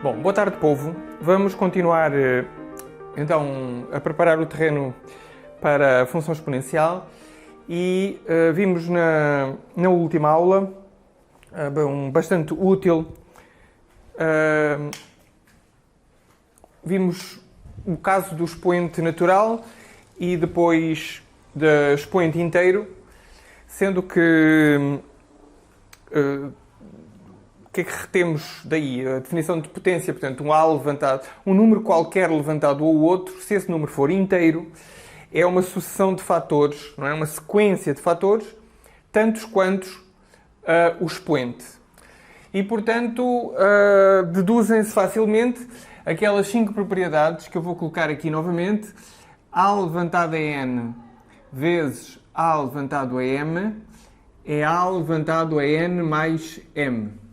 Bom, boa tarde, povo. Vamos continuar então a preparar o terreno para a função exponencial e vimos na última aula bastante útil. Vimos o caso do expoente natural e depois do expoente inteiro, sendo que o que é que retemos daí? A definição de potência, portanto, um A levantado, um número qualquer levantado ao outro, se esse número for inteiro, é uma sucessão de fatores, não é? Uma sequência de fatores, tantos quantos o expoente. E, portanto, deduzem-se facilmente aquelas 5 propriedades que eu vou colocar aqui novamente. A levantado a n vezes A levantado a m é A levantado a n mais m.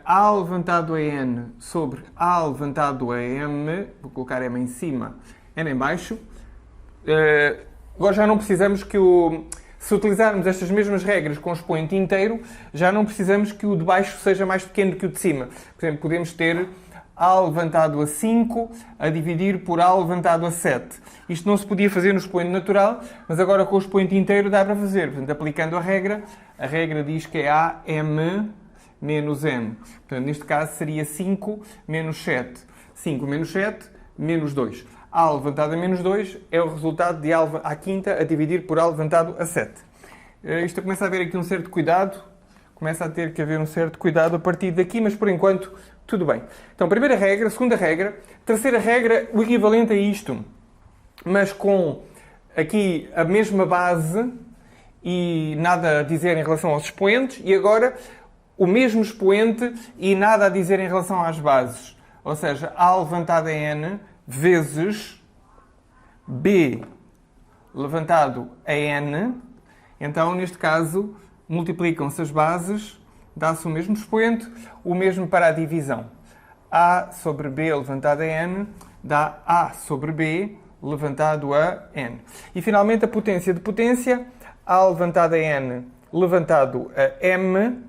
A levantado a n sobre A levantado a m, vou colocar m em cima, n em baixo. Agora já não precisamos que se utilizarmos estas mesmas regras com o expoente inteiro, já não precisamos que o de baixo seja mais pequeno que o de cima. Por exemplo, podemos ter A levantado a 5 a dividir por A levantado a 7. Isto não se podia fazer no expoente natural, mas agora com o expoente inteiro dá para fazer. Portanto, aplicando a regra diz que é A m menos n. Portanto, neste caso seria 5 menos 7. 5 menos 7, menos 2. A levantado a menos 2 é o resultado de A à quinta a dividir por A levantado a 7. Isto começa a haver aqui um certo cuidado. Começa a ter que haver um certo cuidado a partir daqui, mas por enquanto tudo bem. Então, primeira regra, segunda regra, terceira regra, o equivalente a isto, mas com aqui a mesma base e nada a dizer em relação aos expoentes, e agora o mesmo expoente e nada a dizer em relação às bases. Ou seja, A levantado a n vezes B levantado a n. Então, neste caso, multiplicam-se as bases, dá-se o mesmo expoente, o mesmo para a divisão. A sobre B levantado a n dá A sobre B levantado a n. E, finalmente, a potência de potência, A levantado a n levantado a m,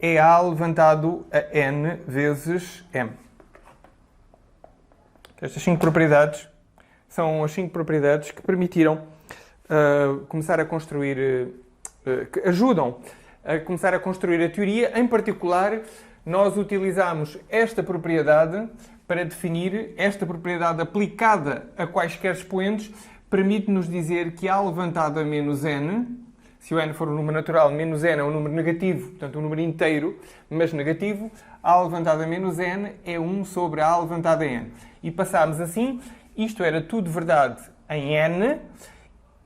é A levantado a n vezes m. Estas 5 propriedades são as 5 propriedades que permitiram começar a construir, que ajudam a começar a construir a teoria. Em particular, nós utilizamos esta propriedade para definir, esta propriedade aplicada a quaisquer expoentes, permite-nos dizer que A levantado a menos n, se o n for um número natural, menos n é um número negativo, portanto um número inteiro, mas negativo, A levantado a menos n é 1 sobre A levantado a n. E passámos assim, isto era tudo verdade em n,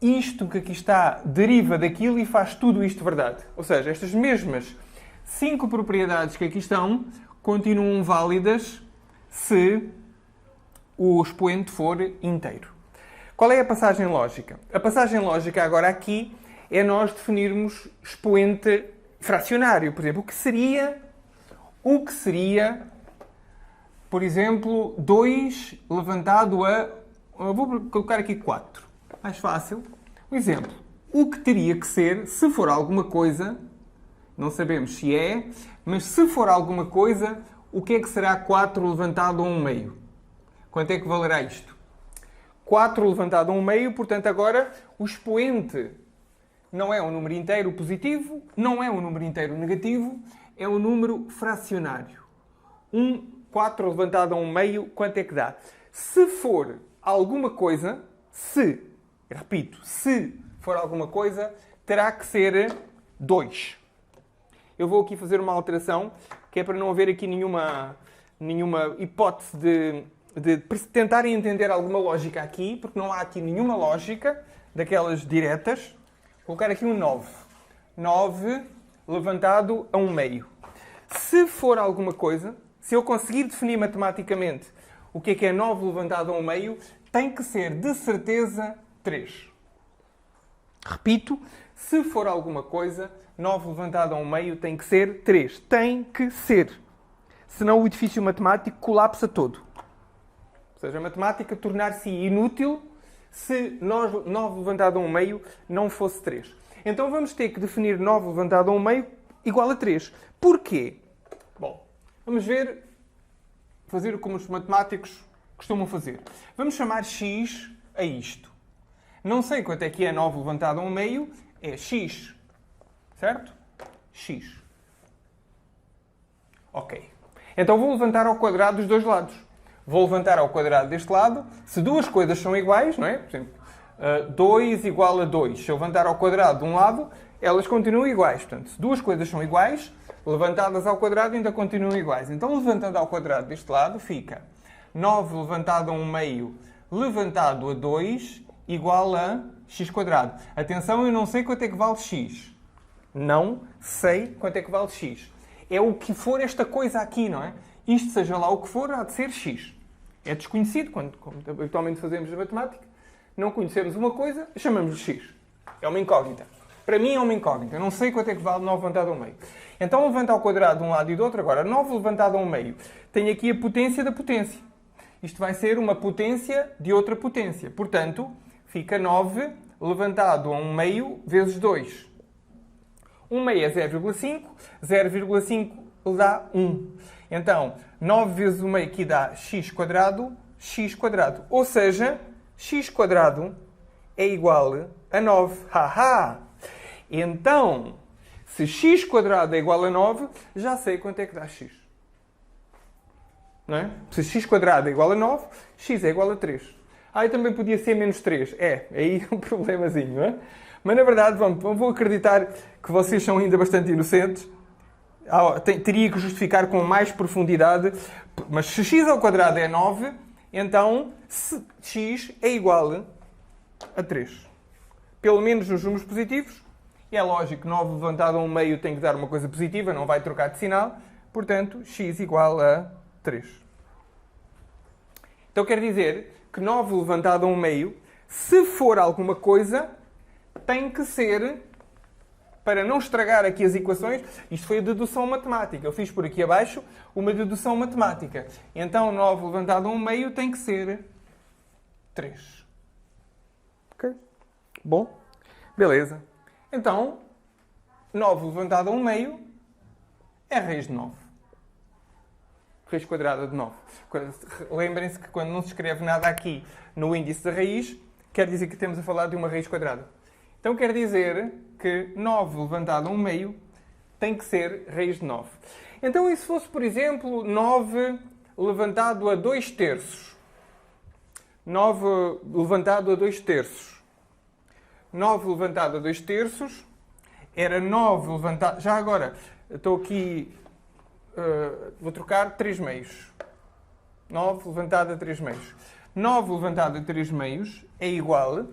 isto que aqui está deriva daquilo e faz tudo isto verdade. Ou seja, estas mesmas 5 propriedades que aqui estão continuam válidas se o expoente for inteiro. Qual é a passagem lógica? A passagem lógica agora aqui é nós definirmos expoente fracionário. Por exemplo, o que seria, por exemplo, 2 levantado a... Vou colocar aqui 4. Mais fácil. Um exemplo. O que teria que ser, se for alguma coisa, não sabemos se é, mas se for alguma coisa, o que é que será 4 levantado a 1 meio? Quanto é que valerá isto? 4 levantado a 1 meio, portanto, agora o expoente não é um número inteiro positivo, não é um número inteiro negativo, é um número fracionário. 4 levantado a 1 meio, quanto é que dá? Se for alguma coisa, se for alguma coisa, terá que ser 2. Eu vou aqui fazer uma alteração, que é para não haver aqui nenhuma hipótese de tentarem entender alguma lógica aqui, porque não há aqui nenhuma lógica daquelas diretas. Vou colocar aqui um 9. 9 levantado a 1 meio. Se for alguma coisa, se eu conseguir definir matematicamente o que é 9 levantado a 1 meio, tem que ser de certeza 3. Repito, se for alguma coisa, 9 levantado a 1 meio tem que ser 3. Tem que ser. Senão o edifício matemático colapsa todo. Ou seja, a matemática tornar-se inútil se 9 levantado a 1 meio não fosse 3. Então vamos ter que definir 9 levantado a 1 meio igual a 3. Porquê? Bom, vamos ver fazer como os matemáticos costumam fazer. Vamos chamar x a isto. Não sei quanto é que é 9 levantado a 1 meio, é x. Certo? X. Ok. Então vou levantar ao quadrado dos dois lados. Vou levantar ao quadrado deste lado. Se duas coisas são iguais, não é? Por exemplo, 2 igual a 2. Se eu levantar ao quadrado de um lado, elas continuam iguais. Portanto, se duas coisas são iguais, levantadas ao quadrado ainda continuam iguais. Então, levantando ao quadrado deste lado, fica 9 levantado a 1 meio levantado a 2 igual a x quadrado. Atenção, eu não sei quanto é que vale x. Não sei quanto é que vale x. É o que for esta coisa aqui, não é? Isto, seja lá o que for, há de ser x. É desconhecido, como habitualmente fazemos na matemática. Não conhecemos uma coisa, chamamos de x. É uma incógnita. Para mim é uma incógnita. Eu não sei quanto é que vale 9 levantado a 1 meio. Então, levanta ao quadrado de um lado e do outro. Agora, 9 levantado a 1 meio. Tem aqui a potência da potência. Isto vai ser uma potência de outra potência. Portanto, fica 9 levantado a 1 meio vezes 2. 1 meio é 0,5. 0,5 dá 1. Então, 9 vezes 1 meio aqui dá x quadrado. Ou seja, x quadrado é igual a 9. Haha! Então, se x quadrado é igual a 9, já sei quanto é que dá x. Não é? Se x quadrado é igual a 9, x é igual a 3. E também podia ser menos 3. Aí um problemazinho, não é? Mas, na verdade, vou acreditar que vocês são ainda bastante inocentes. Teria que justificar com mais profundidade. Mas se x ao quadrado é 9, então x é igual a 3. Pelo menos nos números positivos. E é lógico que 9 levantado a 1 meio tem que dar uma coisa positiva, não vai trocar de sinal. Portanto, x igual a 3. Então quer dizer que 9 levantado a 1 meio, se for alguma coisa, tem que ser, para não estragar aqui as equações, isto foi a dedução matemática. Eu fiz por aqui abaixo uma dedução matemática. Então 9 levantado a 1 meio tem que ser 3. Ok? Bom? Beleza. Então, 9 levantado a 1 meio é raiz de 9. Raiz quadrada de 9. Lembrem-se que quando não se escreve nada aqui no índice da raiz, quer dizer que temos a falar de uma raiz quadrada. Então quer dizer que 9 levantado a 1 meio tem que ser raiz de 9. Então e se fosse, por exemplo, 9 levantado a 2 terços? 9 levantado a 2 terços. 9 levantado a 2 terços era 9 levantado... Já agora, estou aqui... vou trocar 3 meios. 9 levantado a 3 meios. 9 levantado a 3 meios é igual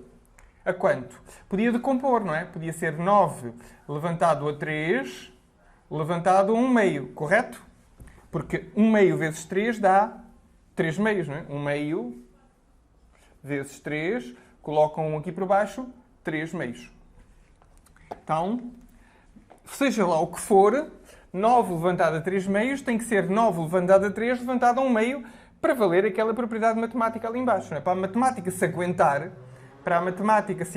a quanto? Podia decompor, não é? Podia ser 9 levantado a 3 levantado a 1 meio, correto? Porque 1 meio vezes 3 dá 3 meios, não é? 1 meio vezes 3, colocam 1 aqui por baixo, 3 meios. Então, seja lá o que for, 9 levantado a 3 meios tem que ser 9 levantado a 3 levantado a 1 meio para valer aquela propriedade matemática ali embaixo. Não é? Para a matemática se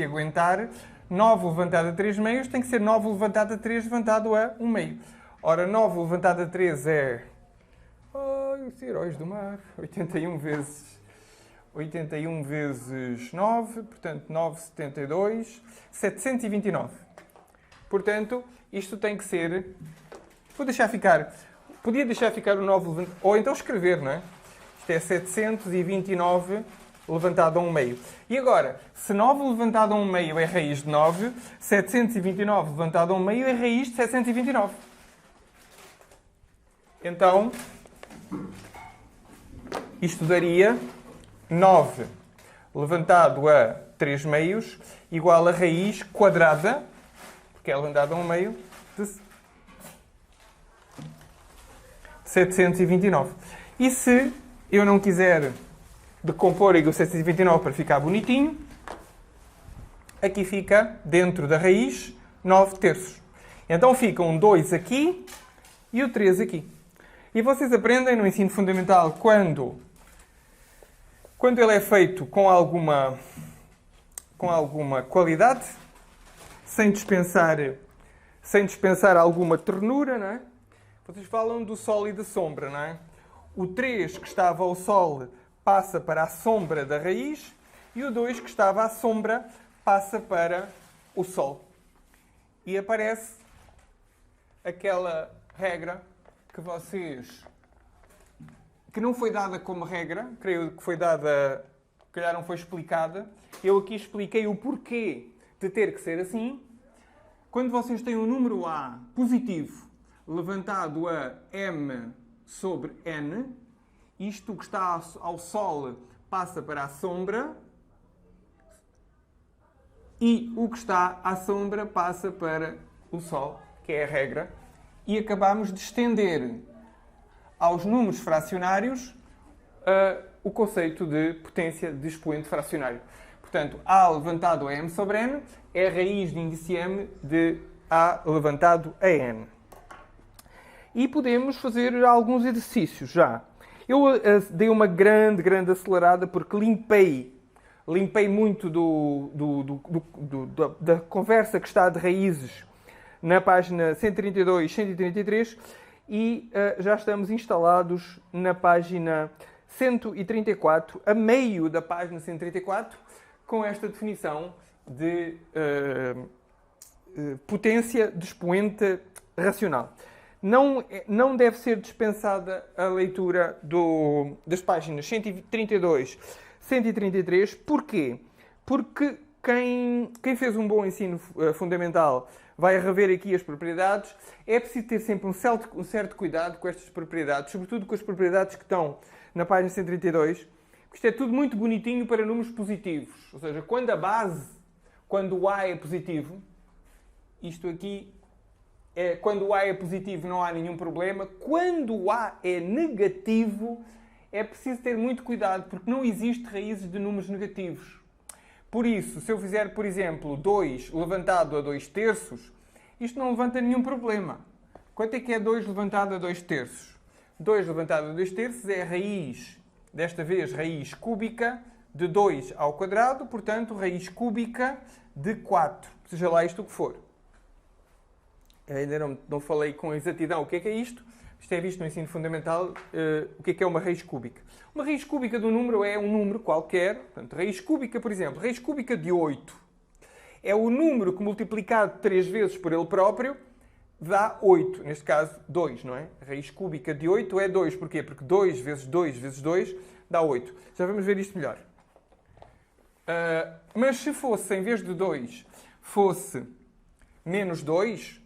aguentar, 9 levantado a 3 meios tem que ser 9 levantado a 3 levantado a 1 meio. Ora, 9 levantado a 3 é... os heróis do mar. 81 vezes 9, portanto, 972, 729. Portanto, isto tem que ser... Podia deixar ficar o 9 levantado... Ou então escrever, não é? Isto é 729 levantado a 1 meio. E agora, se 9 levantado a 1 meio é raiz de 9, 729 levantado a 1 meio é raiz de 729. Então, isto daria 9 levantado a 3 meios igual a raiz quadrada, porque é levantado a 1 meio, de 729. E se eu não quiser decompor o 729 para ficar bonitinho, aqui fica, dentro da raiz, 9 terços. Então fica um 2 aqui e o 3 aqui. E vocês aprendem no ensino fundamental quando ele é feito com alguma qualidade, sem dispensar alguma ternura, não é? Vocês falam do sol e da sombra, não é? o 3 que estava ao sol passa para a sombra da raiz e o 2 que estava à sombra passa para o sol. E aparece aquela regra que não foi dada como regra, creio que foi dada, se calhar não foi explicada. Eu aqui expliquei o porquê de ter que ser assim. Quando vocês têm um número A positivo levantado a m sobre n, isto que está ao sol passa para a sombra e o que está à sombra passa para o sol, que é a regra. E acabamos de estender aos números fracionários o conceito de potência de expoente fracionário. Portanto, A levantado a m sobre n é a raiz de índice m de A levantado a n. E podemos fazer alguns exercícios já. Eu dei uma grande acelerada porque limpei muito da conversa que está de raízes na página 132, 133 e já estamos instalados na página 134, a meio da página 134, com esta definição de potência de expoente racional. Não deve ser dispensada a leitura das páginas 132, 133. Porquê? Porque quem fez um bom ensino fundamental vai rever aqui as propriedades. É preciso ter sempre um certo cuidado com estas propriedades, sobretudo com as propriedades que estão na página 132, porque isto é tudo muito bonitinho para números positivos. Ou seja, quando o A é positivo, isto aqui quando o A é positivo não há nenhum problema. Quando o A é negativo, é preciso ter muito cuidado, porque não existe raízes de números negativos. Por isso, se eu fizer, por exemplo, 2 levantado a 2 terços, isto não levanta nenhum problema. Quanto é que é 2 levantado a 2 terços? 2 levantado a 2 terços é a raiz, desta vez raiz cúbica, de 2 ao quadrado, portanto, raiz cúbica de 4, seja lá isto o que for. Ainda não falei com exatidão o que é isto. Isto é visto no ensino fundamental, o que é uma raiz cúbica. Uma raiz cúbica do número é um número qualquer. Portanto, raiz cúbica, por exemplo, raiz cúbica de 8. É o número que multiplicado 3 vezes por ele próprio dá 8. Neste caso, 2, não é? A raiz cúbica de 8 é 2. Porquê? Porque 2 vezes 2 vezes 2 dá 8. Já vamos ver isto melhor. Mas se fosse, em vez de 2, fosse menos 2...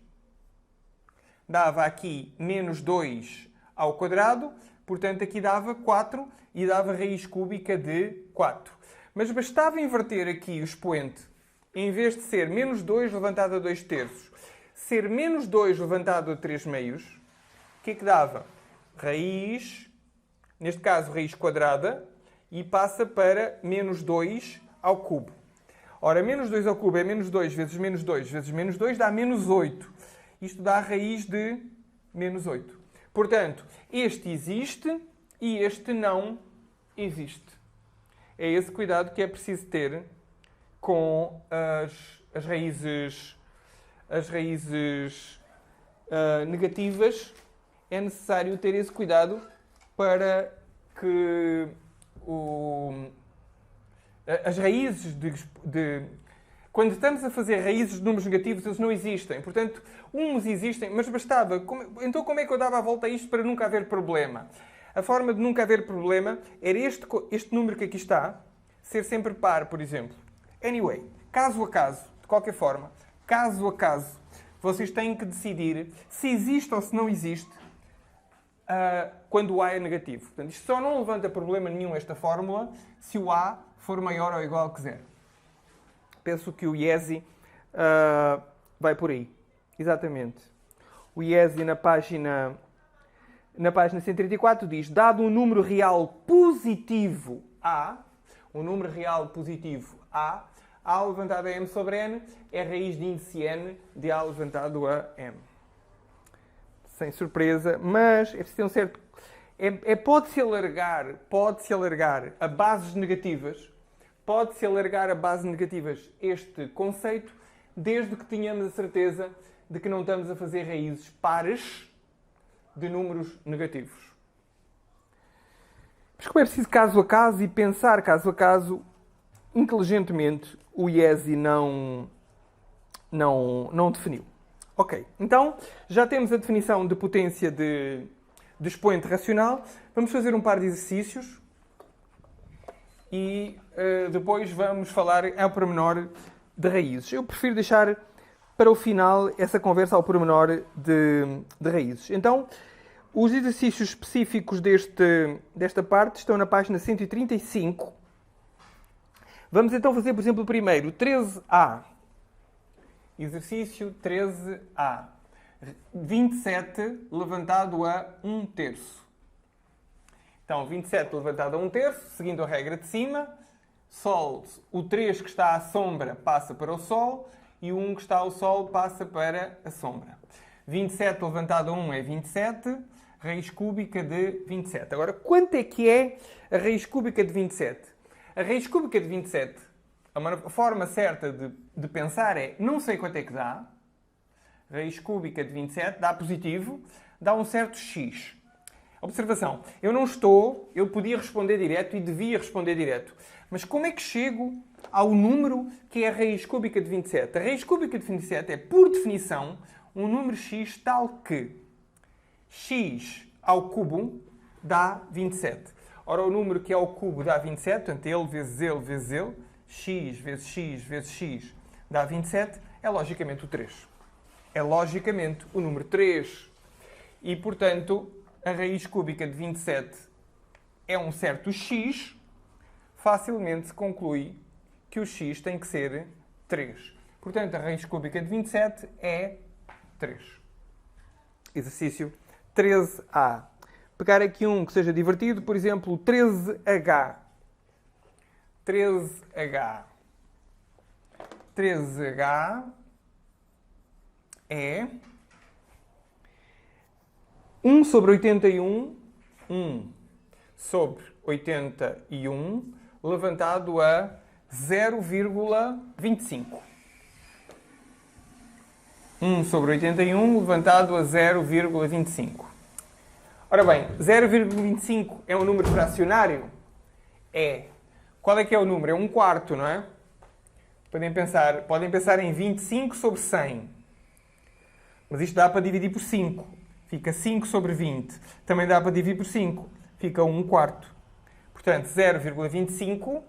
dava aqui menos 2 ao quadrado, portanto aqui dava 4 e dava raiz cúbica de 4. Mas bastava inverter aqui o expoente, em vez de ser menos 2 levantado a 2 terços, ser menos 2 levantado a 3 meios, o que é que dava? Raiz, neste caso raiz quadrada, e passa para menos 2 ao cubo. Ora, menos 2 ao cubo é menos 2 vezes menos 2 vezes menos 2 dá menos 8. Isto dá a raiz de menos 8. Portanto, este existe e este não existe. É esse cuidado que é preciso ter com as raízes negativas. É necessário ter esse cuidado para que as raízes quando estamos a fazer raízes de números negativos, eles não existem. Portanto, uns existem, mas bastava. Então, como é que eu dava a volta a isto para nunca haver problema? A forma de nunca haver problema era este número que aqui está, ser sempre par, por exemplo. Anyway, caso a caso, de qualquer forma, caso a caso, vocês têm que decidir se existe ou se não existe quando o A é negativo. Portanto, isto só não levanta problema nenhum, esta fórmula, se o A for maior ou igual que 0. Penso que o IESI vai por aí. Exatamente. O IESI na página 134 diz: dado um número real positivo A, um número real positivo A levantado a M sobre N é raiz de índice N de A levantado a M. Sem surpresa, mas é preciso ter um certo... Pode-se alargar a bases negativas. Pode-se alargar a bases negativas este conceito, desde que tenhamos a certeza de que não estamos a fazer raízes pares de números negativos. Mas como é preciso caso a caso e pensar caso a caso, inteligentemente, o IESI não definiu. Ok, então já temos a definição de potência de expoente racional. Vamos fazer um par de exercícios e depois vamos falar ao pormenor de raízes. Eu prefiro deixar para o final essa conversa ao pormenor de raízes. Então, os exercícios específicos desta parte estão na página 135. Vamos então fazer, por exemplo, o primeiro, 13A. Exercício 13A. 27 levantado a 1/3. Então, 27 levantado a 1/3, seguindo a regra de cima. Sol, o 3 que está à sombra passa para o Sol e o 1 que está ao Sol passa para a sombra. 27 levantado a 1 é 27, raiz cúbica de 27. Agora, quanto é que é a raiz cúbica de 27? A raiz cúbica de 27, a forma certa de pensar é, não sei quanto é que dá, raiz cúbica de 27 dá positivo, dá um certo x. Observação, eu podia responder direto e devia responder direto. Mas como é que chego ao número que é a raiz cúbica de 27? A raiz cúbica de 27 é, por definição, um número x tal que x ao cubo dá 27. Ora, o número que é ao cubo dá 27, portanto, ele vezes ele vezes ele, x vezes x vezes x dá 27, é logicamente o 3. É logicamente o número 3. E, portanto, a raiz cúbica de 27 é um certo x, facilmente se conclui que o x tem que ser 3. Portanto, a raiz cúbica de 27 é 3. Exercício 13A. Pegar aqui um que seja divertido, por exemplo, 13H. 13H. 13H é 1 sobre 81, 1 sobre 81, levantado a 0,25. 1 sobre 81 levantado a 0,25. Ora bem, 0,25 é um número fracionário? É. Qual é que é o número? É 1/4, não é? Podem pensar em 25 sobre 100. Mas isto dá para dividir por 5. Fica 5 sobre 20. Também dá para dividir por 5. Fica 1/4. Portanto, 0,25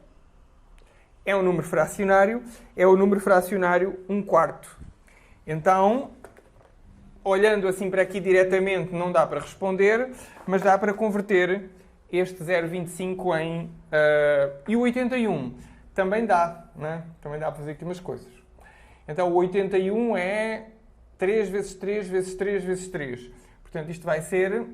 é um número fracionário. É o número fracionário 1/4. Então, olhando assim para aqui diretamente, não dá para responder, mas dá para converter este 0,25 em... e o 81 também dá, né? Também dá para fazer aqui umas coisas. Então, o 81 é 3 vezes 3 vezes 3 vezes 3. Portanto, isto vai ser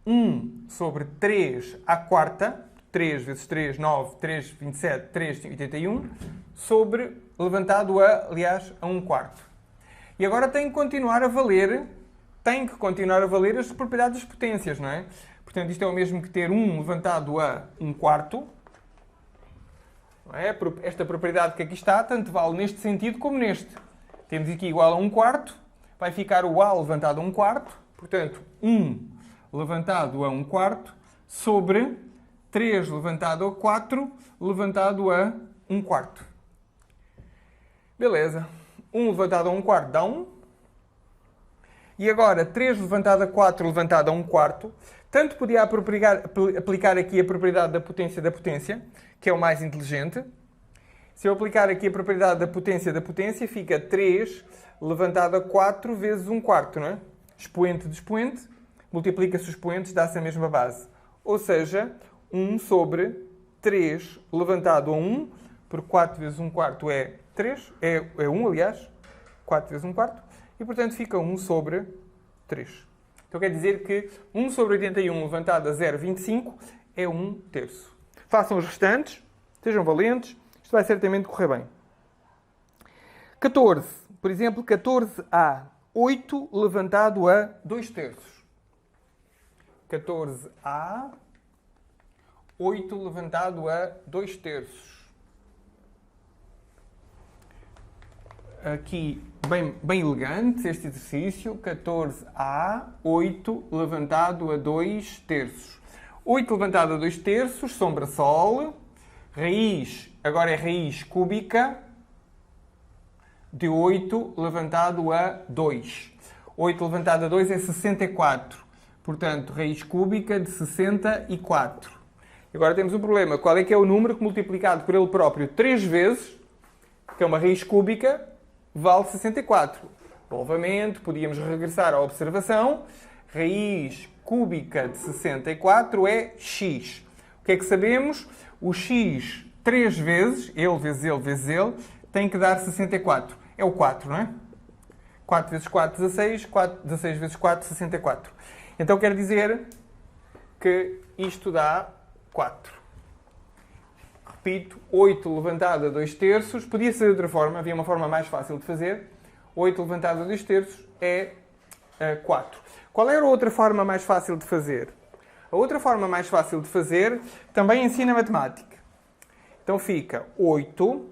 1 sobre 3 à quarta, 3 vezes 3, 9, 3, 27, 3, 81, sobre, levantado a, aliás, a 1/4. E agora tem que continuar a valer as propriedades das potências, não é? Portanto, isto é o mesmo que ter 1 levantado a 1/4. Não é? Esta propriedade que aqui está, tanto vale neste sentido como neste. Temos aqui igual a 1/4, vai ficar o A levantado a 1/4, portanto, 1 levantado a 1/4 sobre 3 levantado a 4 levantado a 1/4. Beleza. 1 levantado a 1/4 dá 1. E agora, 3 levantado a 4 levantado a 1/4. Tanto podia aplicar aqui a propriedade da potência, que é o mais inteligente. Se eu aplicar aqui a propriedade da potência, fica 3 levantado a 4 vezes 1/4, não é? Expoente de expoente, multiplica-se os expoentes, dá-se a mesma base. Ou seja, 1 sobre 3 levantado a 1, por 4 vezes 1/4 é 3, é 1, aliás, 4 vezes 1/4, e portanto fica 1 sobre 3. Então quer dizer que 1 sobre 81 levantado a 0,25 é 1/3. Façam os restantes, sejam valentes, isto vai certamente correr bem. 14, por exemplo, 14A, 8 levantado a 2/3. 14A, 8 levantado a 2/3. Aqui, bem elegante, este exercício. 14A, 8 levantado a 2/3. 8 elevado a 2 terços, sombra Sol. Raiz, agora é raiz cúbica de 8 levantado a 2. 8 levantado a 2 é 64. Portanto, raiz cúbica de 64. Agora temos um problema. Qual é que é o número que multiplicado por ele próprio 3 vezes, que é uma raiz cúbica, vale 64? Novamente, podíamos regressar à observação. Raiz cúbica de 64 é x. O que é que sabemos? O x 3 vezes, ele vezes ele vezes ele, tem que dar 64. É o 4, não é? 4 vezes 4, 16. 16 vezes 4, 64. Então quer dizer que isto dá 4. Repito, 8 levantado a 2 terços. Podia ser de outra forma, havia uma forma mais fácil de fazer. 8 levantado a 2 terços é 4. Qual era a outra forma mais fácil de fazer? A outra forma mais fácil de fazer também ensina matemática. Então fica 8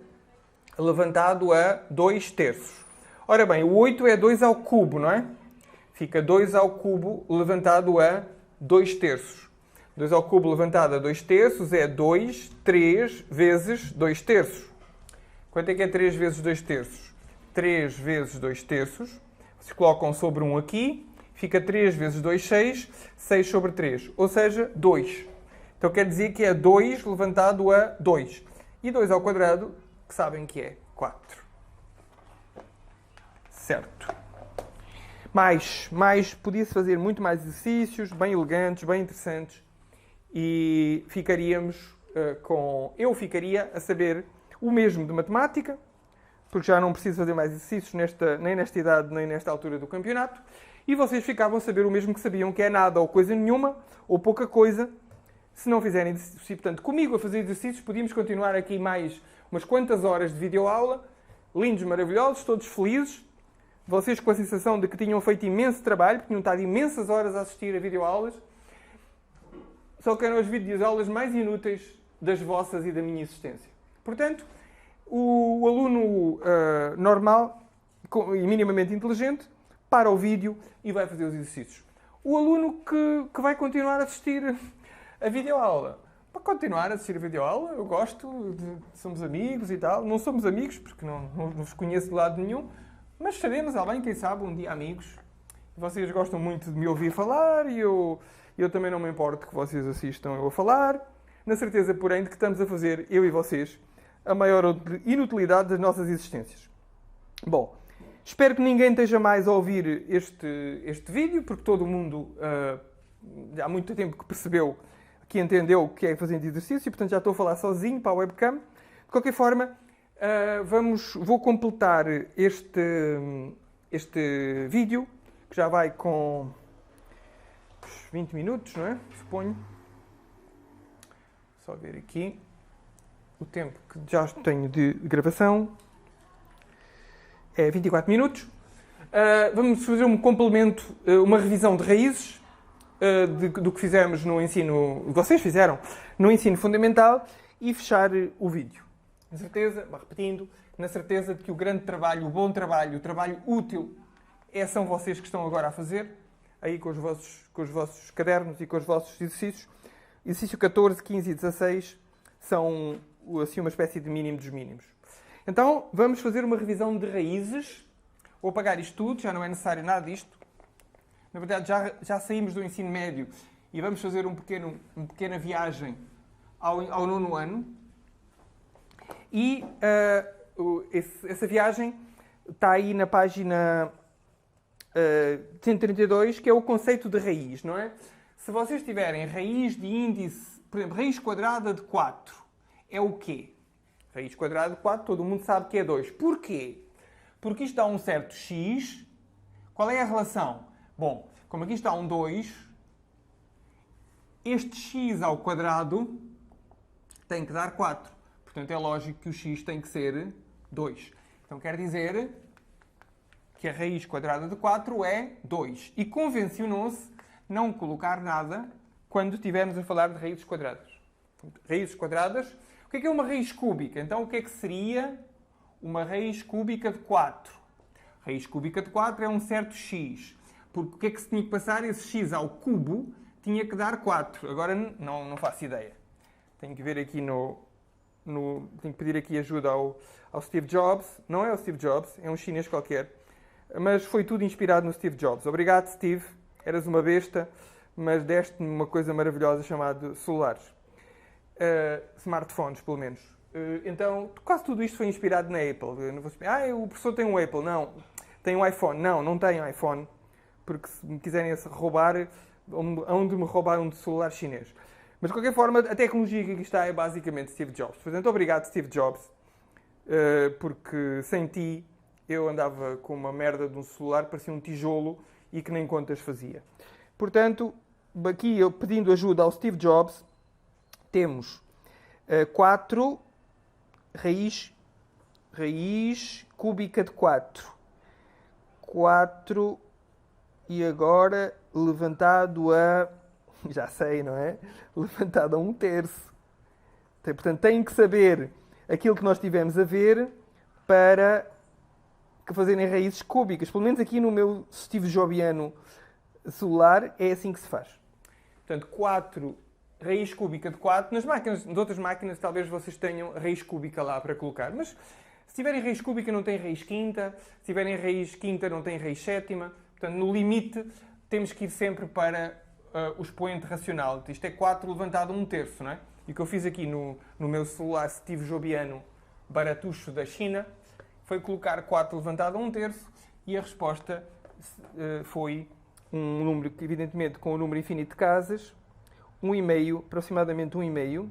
levantado a 2 terços. Ora bem, o 8 é 2 ao cubo, não é? Fica 2 ao cubo levantado a 2 terços. 2 ao cubo levantado a 2 terços é 2, 3 vezes 2 terços. Quanto é que é 3 vezes 2 terços? 3 vezes 2 terços. Vocês colocam sobre 1 aqui. Fica 3 vezes 2, 6. 6 sobre 3. Ou seja, 2. Então quer dizer que é 2 levantado a 2. E 2 ao quadrado, que sabem que é 4. Certo. Podia-se fazer muito mais exercícios, bem elegantes, bem interessantes. E ficaríamos eu ficaria a saber o mesmo de matemática, porque já não preciso fazer mais exercícios nem nesta idade, nem nesta altura do campeonato. E vocês ficavam a saber o mesmo que sabiam, que é nada ou coisa nenhuma, ou pouca coisa, se não fizerem exercícios. E, portanto, comigo a fazer exercícios, podíamos continuar aqui mais umas quantas horas de videoaula, lindos, maravilhosos, todos felizes. Vocês com a sensação de que tinham feito imenso trabalho, que tinham estado imensas horas a assistir a videoaulas. Só que eram as videoaulas mais inúteis das vossas e da minha existência. Portanto, o aluno normal e minimamente inteligente para o vídeo e vai fazer os exercícios. O aluno que vai continuar a assistir a videoaula. Para continuar a assistir a videoaula, eu gosto, somos amigos e tal. Não somos amigos, porque não vos conheço de lado nenhum, mas seremos, além, quem sabe, um dia amigos. Vocês gostam muito de me ouvir falar e eu também não me importo que vocês assistam eu a falar. Na certeza, porém, de que estamos a fazer, eu e vocês, a maior inutilidade das nossas existências. Bom, espero que ninguém esteja mais a ouvir este vídeo, porque todo mundo há muito tempo que percebeu, que entendeu o que é fazer exercício, e portanto já estou a falar sozinho para a webcam. De qualquer forma, vou completar este vídeo, que já vai com 20 minutos, não é? Suponho. Só ver aqui o tempo que já tenho de gravação. É 24 minutos. Vamos fazer um complemento, uma revisão de raízes do que fizemos no ensino, vocês fizeram no ensino fundamental, e fechar o vídeo. Na certeza, repetindo, na certeza de que o grande trabalho, o bom trabalho, o trabalho útil, são vocês que estão agora a fazer, aí com os vossos cadernos e com os vossos exercícios. Exercício 14, 15 e 16 são assim uma espécie de mínimo dos mínimos. Então, vamos fazer uma revisão de raízes. Vou apagar isto tudo, já não é necessário nada disto. Na verdade, já saímos do ensino médio e vamos fazer uma pequena viagem ao 9º ano. E essa viagem está aí na página 132, que é o conceito de raiz, não é? Se vocês tiverem raiz de índice, por exemplo, raiz quadrada de 4, é o quê? Raiz quadrada de 4, todo mundo sabe que é 2. Porquê? Porque isto dá um certo x. Qual é a relação? Bom, como aqui está um 2, este x ao quadrado tem que dar 4. Portanto, é lógico que o x tem que ser 2. Então, quer dizer que a raiz quadrada de 4 é 2. E convencionou-se não colocar nada quando estivermos a falar de raízes quadradas. Raízes quadradas. O que é uma raiz cúbica? Então, o que é que seria uma raiz cúbica de 4? Raiz cúbica de 4 é um certo x. Porque o que é que se tinha que passar? Esse x ao cubo tinha que dar 4. Agora não faço ideia. Tenho que ver aqui tenho que pedir aqui ajuda ao Steve Jobs. Não é o Steve Jobs, é um chinês qualquer. Mas foi tudo inspirado no Steve Jobs. Obrigado, Steve. Eras uma besta, mas deste-me uma coisa maravilhosa chamada celulares. Smartphones, pelo menos. Então, quase tudo isto foi inspirado na Apple. Eu não vou explicar, o professor tem um Apple. Não. Tem um iPhone. Não tem iPhone. Porque se me quiserem roubar, onde me roubar um celular chinês. Mas, de qualquer forma, a tecnologia que aqui está é basicamente Steve Jobs. Portanto, obrigado, Steve Jobs, porque sem ti eu andava com uma merda de um celular, parecia um tijolo e que nem contas fazia. Portanto, aqui eu pedindo ajuda ao Steve Jobs, temos 4 raiz cúbica de 4. 4 e agora levantado a... Já sei, não é? Levantado a 1/3. Portanto, tem que saber aquilo que nós tivemos a ver para fazerem raízes cúbicas. Pelo menos aqui no meu Steve Jobiano celular é assim que se faz. Portanto, 4 raiz cúbica de 4. Nas outras máquinas talvez vocês tenham raiz cúbica lá para colocar. Mas se tiverem raiz cúbica não tem raiz quinta. Se tiverem raiz quinta não tem raiz sétima. Portanto, no limite temos que ir sempre para o expoente racional. Isto é 4 levantado a 1/3, não é? E o que eu fiz aqui no meu celular Steve Jobiano baratucho da China foi colocar 4 levantado a 1/3 e a resposta foi um número que, evidentemente, com um número infinito de casas, 1,5, aproximadamente 1,5.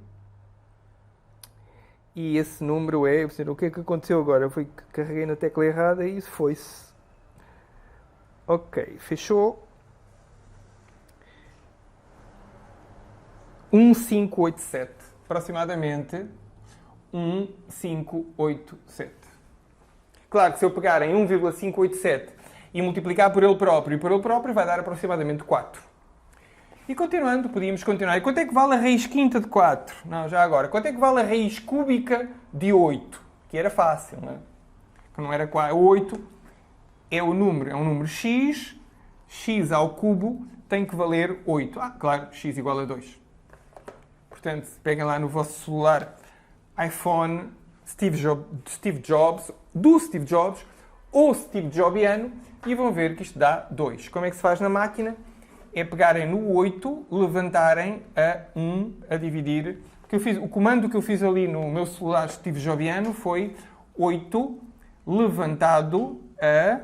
E esse número é... O que é que aconteceu agora? Foi que carreguei na tecla errada e isso foi-se. Ok, fechou. 1587. Aproximadamente 1587. Claro que se eu pegar em 1,587 e multiplicar por ele próprio vai dar aproximadamente 4. E continuando, podíamos continuar. E quanto é que vale a raiz quinta de 4? Não, já agora. Quanto é que vale a raiz cúbica de 8? Que era fácil, não é? Que não era 4. 8 é um número x. X ao cubo tem que valer 8. Claro, x igual a 2. Portanto, peguem lá no vosso celular iPhone Steve Jobs, do Steve Jobs, ou Steve Jobiano, e vão ver que isto dá 2. Como é que se faz na máquina? É pegarem no 8, levantarem a 1, a dividir. O comando que eu fiz ali no meu celular Steve Jobiano foi 8 levantado a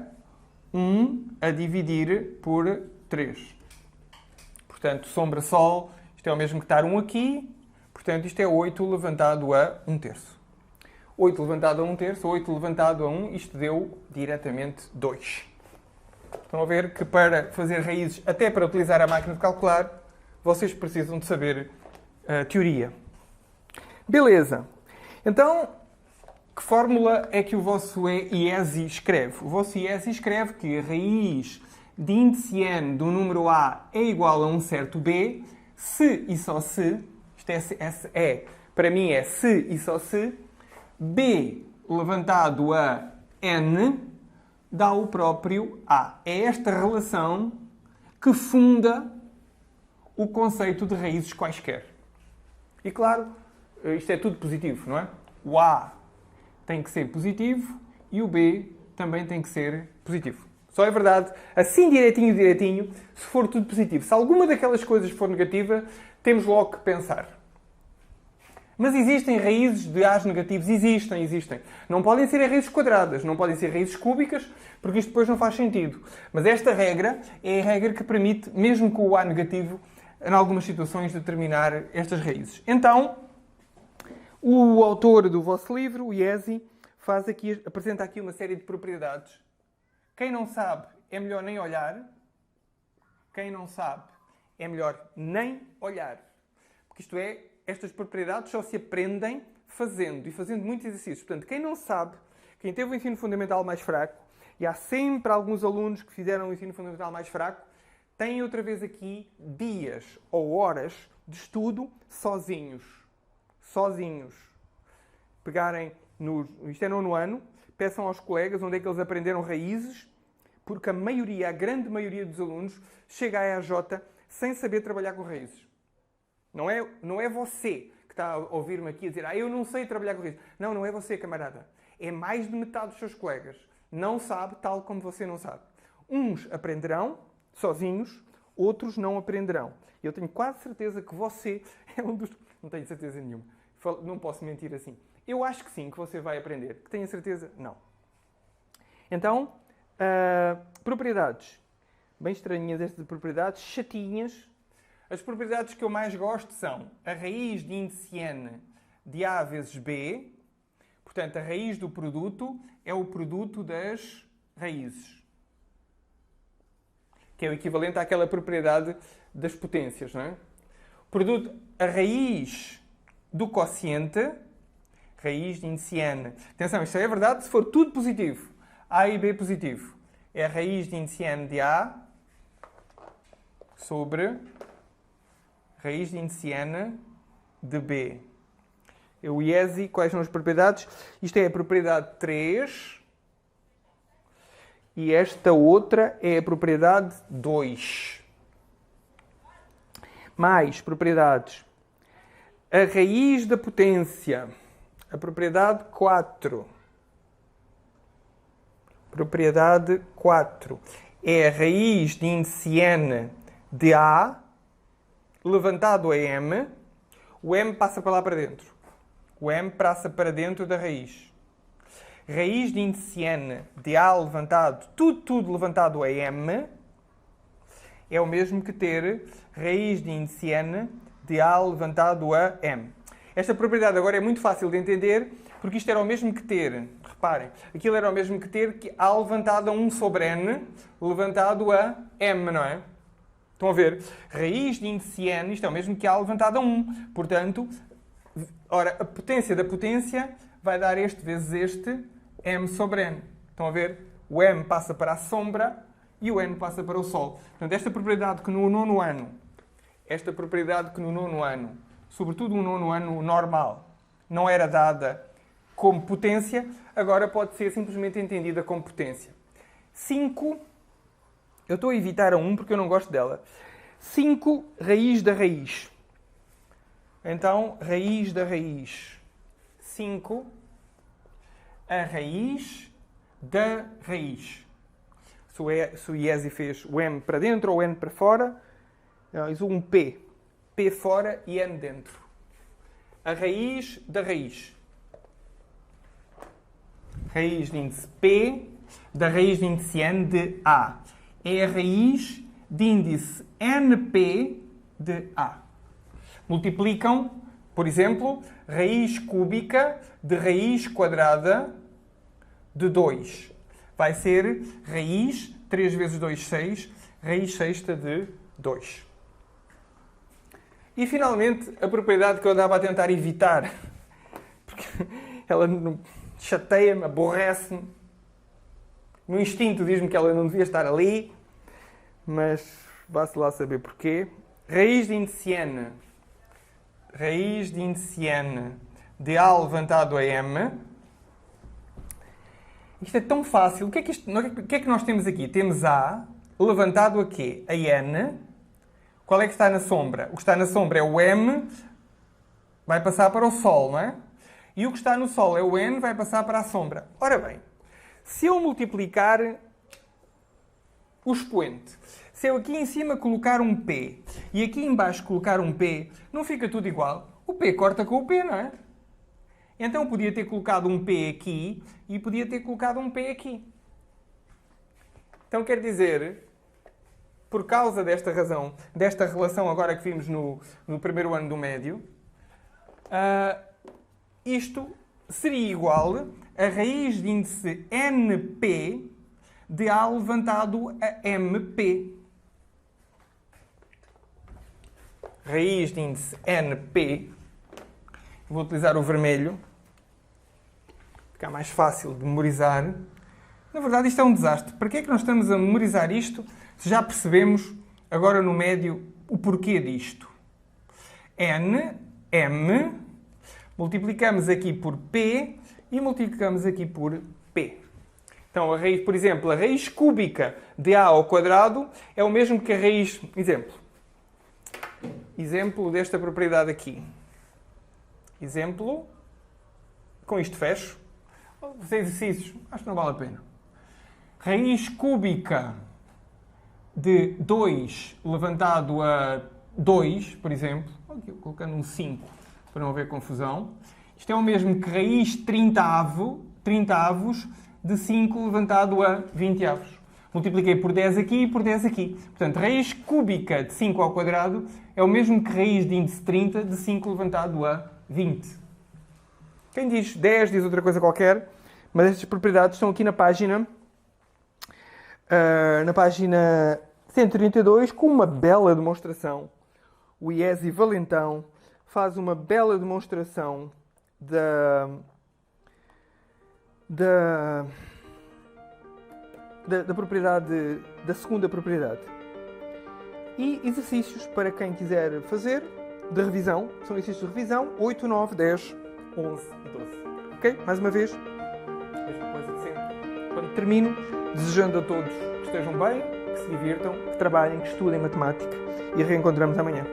1 a dividir por 3. Portanto, sombra-sol, isto é o mesmo que estar 1 aqui. Portanto, isto é 8 levantado a 1/3. 8 levantado a 1/3, 8 levantado a 1, isto deu diretamente 2. Estão a ver que para fazer raízes, até para utilizar a máquina de calcular, vocês precisam de saber a teoria. Beleza. Então, que fórmula é que o vosso IESI escreve? O vosso IESI escreve que a raiz de índice n do número A é igual a um certo B, se e só se, para mim é se e só se, B levantado a n dá o próprio A. É esta relação que funda o conceito de raízes quaisquer. E claro, isto é tudo positivo, não é? O A tem que ser positivo e o B também tem que ser positivo. Só é verdade, assim direitinho, se for tudo positivo. Se alguma daquelas coisas for negativa, temos logo que pensar. Mas existem raízes de A's negativos? Existem. Não podem ser raízes quadradas, não podem ser raízes cúbicas, porque isto depois não faz sentido. Mas esta regra é a regra que permite, mesmo com o A negativo, em algumas situações, determinar estas raízes. Então, o autor do vosso livro, o IESI, apresenta aqui uma série de propriedades. Quem não sabe, é melhor nem olhar. Quem não sabe, é melhor nem olhar. Porque isto é, estas propriedades só se aprendem fazendo, e fazendo muitos exercícios. Portanto, quem não sabe, quem teve o ensino fundamental mais fraco, e há sempre alguns alunos que fizeram o ensino fundamental mais fraco, têm outra vez aqui dias ou horas de estudo sozinhos. Pegarem, isto é nono ano, peçam aos colegas onde é que eles aprenderam raízes, porque a grande maioria dos alunos chega à EAJ sem saber trabalhar com raízes. Não é você que está a ouvir-me aqui a dizer eu não sei trabalhar com raízes. Não, não é você, camarada. É mais de metade dos seus colegas. Não sabe tal como você não sabe. Uns aprenderão sozinhos, outros não aprenderão. Eu tenho quase certeza que você é um dos... Não tenho certeza nenhuma. Não posso mentir assim. Eu acho que sim, que você vai aprender. Que tenho certeza? Não. Então, propriedades. Bem estranhinhas estas propriedades, chatinhas. As propriedades que eu mais gosto são a raiz de índice n de A vezes B. Portanto, a raiz do produto é o produto das raízes. Que é o equivalente àquela propriedade das potências, não é? A raiz do quociente, raiz de índice n. Atenção, isto é verdade se for tudo positivo. A e B positivo. É a raiz de índice n de A sobre raiz de índice n de B. O IESI, quais são as propriedades? Isto é a propriedade 3 e esta outra é a propriedade 2. Mais propriedades. A raiz da potência, a propriedade 4. Propriedade 4 é a raiz de índice n de A levantado a M. O M passa para lá para dentro. O M passa para dentro da raiz. Raiz de índice n de A levantado, tudo levantado a M, é o mesmo que ter raiz de índice n de A levantado a M. Esta propriedade agora é muito fácil de entender, porque isto era o mesmo que ter, reparem, aquilo era o mesmo que ter que A levantado a 1 sobre n, levantado a M, não é? Estão a ver? Raiz de índice n, isto é o mesmo que A levantado a 1. Portanto, ora, a potência da potência vai dar este vezes este m sobre n. Estão a ver? O m passa para a sombra e o n passa para o sol. Portanto, esta propriedade que no nono ano, sobretudo no nono ano normal, não era dada como potência, agora pode ser simplesmente entendida como potência. 5, eu estou a evitar a 1 porque eu não gosto dela. 5, raiz da raiz. Então, raiz da raiz. 5, a raiz da raiz. Se o IESI fez o M para dentro ou N para fora, isso um P. P fora e N dentro. A raiz da raiz. Raiz de índice P da raiz de índice N de A. É a raiz de índice NP de A. Multiplicam, por exemplo, raiz cúbica de raiz quadrada de 2. Vai ser raiz, 3 vezes 2, 6, raiz sexta de 2. E, finalmente, a propriedade que eu andava a tentar evitar, porque ela chateia-me, aborrece-me. No instinto diz-me que ela não devia estar ali, mas vá-se lá saber porquê. Raiz de índice n. Raiz de índice n de A levantado a M. Isto é tão fácil. O que é que nós temos aqui? Temos A levantado a quê? A N. Qual é que está na sombra? O que está na sombra é o M, vai passar para o Sol, não é? E o que está no Sol é o N, vai passar para a sombra. Ora bem, se eu multiplicar o expoente, se eu aqui em cima colocar um P e aqui em baixo colocar um P, não fica tudo igual? O P corta com o P, não é? Então podia ter colocado um P aqui e podia ter colocado um P aqui. Então quer dizer, por causa desta razão, desta relação agora que vimos no primeiro ano do médio, isto seria igual a raiz de índice NP de A levantado a MP. Raiz de índice NP, vou utilizar o vermelho, ficar mais fácil de memorizar. Na verdade, isto é um desastre. Para que é que nós estamos a memorizar isto se já percebemos agora no médio o porquê disto? N, M, multiplicamos aqui por P e multiplicamos aqui por P. Então, a raiz, por exemplo, a raiz cúbica de A ao quadrado é o mesmo que a raiz... Exemplo. exemplo desta propriedade aqui. Exemplo. Com isto fecho. Os exercícios, acho que não vale a pena. Raiz cúbica de 2 levantado a 2, por exemplo. Aqui, colocando um 5 para não haver confusão. Isto é o mesmo que raiz 30 avos de 5 levantado a 20 avos. Multipliquei por 10 aqui e por 10 aqui. Portanto, raiz cúbica de 5 ao quadrado é o mesmo que raiz de índice 30 de 5 levantado a 20. Quem diz 10 diz outra coisa qualquer, mas estas propriedades estão aqui na página 132 com uma bela demonstração. O Iesi Valentão faz uma bela demonstração da propriedade, da segunda propriedade. E exercícios para quem quiser fazer, de revisão, são exercícios de revisão, 8, 9, 10, 11 e 12. Ok? Mais uma vez, mesma coisa de sempre. Quando termino, desejando a todos que estejam bem, que se divirtam, que trabalhem, que estudem matemática e reencontramos amanhã.